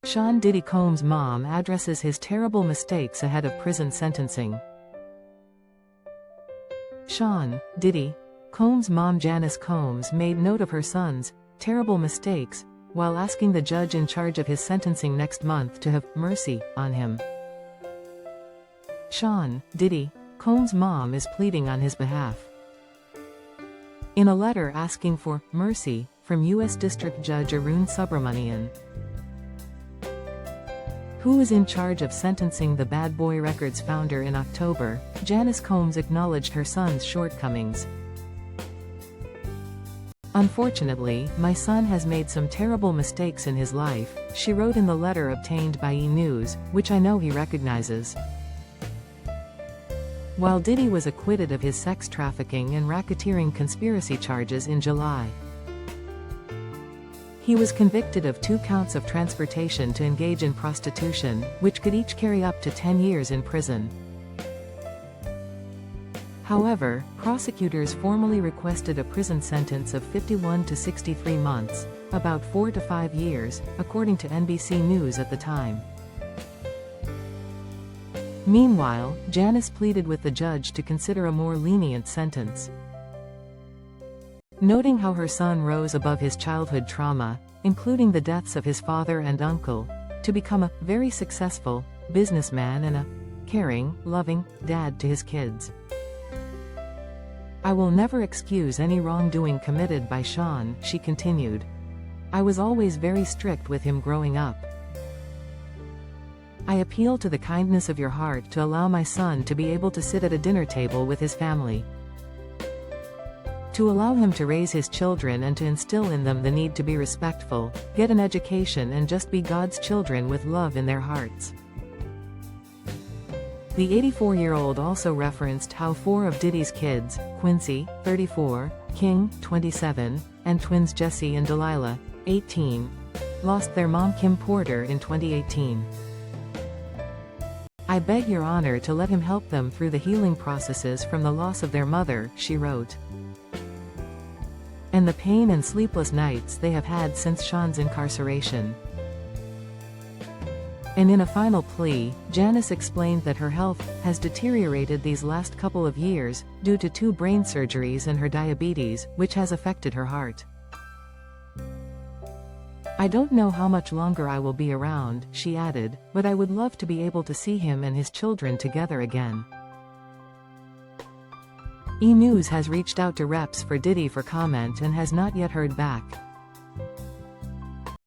Sean Diddy Combs' mom addresses his terrible mistakes ahead of prison sentencing. Sean Diddy Combs' mom Janice Combs made note of her son's terrible mistakes while asking the judge in charge of his sentencing next month to have mercy on him. Sean Diddy Combs' mom is pleading on his behalf. In a letter asking for mercy from U.S. District Judge Arun Subramanian, who was in charge of sentencing the Bad Boy Records founder in October, Janice Combs acknowledged her son's shortcomings. "Unfortunately, my son has made some terrible mistakes in his life," she wrote in the letter obtained by E! News, which I know he recognizes. While Diddy was acquitted of his sex trafficking and racketeering conspiracy charges in July, he was convicted of 2 counts of transportation to engage in prostitution, which could each carry up to 10 years in prison. However, prosecutors formally requested a prison sentence of 51 to 63 months, about 4 to 5 years, according to NBC News at the time. Meanwhile, Janice pleaded with the judge to consider a more lenient sentence, noting how her son rose above his childhood trauma, including the deaths of his father and uncle, to become a very successful businessman and a caring, loving dad to his kids. "I will never excuse any wrongdoing committed by Sean," she continued. "I was always very strict with him growing up. I appeal to the kindness of your heart to allow my son to be able to sit at a dinner table with his family, to allow him to raise his children and to instill in them the need to be respectful, get an education and just be God's children with love in their hearts." The 84-year-old also referenced how 4 of Diddy's kids, Quincy, 34, King, 27, and twins Jesse and Delilah, 18, lost their mom Kim Porter in 2018. "I beg your honor to let him help them through the healing processes from the loss of their mother," she wrote, "and the pain and sleepless nights they have had since Sean's incarceration." And in a final plea, Janice explained that her health has deteriorated these last couple of years, due to 2 brain surgeries and her diabetes, which has affected her heart. "I don't know how much longer I will be around," she added, "but I would love to be able to see him and his children together again." E! News has reached out to reps for Diddy for comment and has not yet heard back.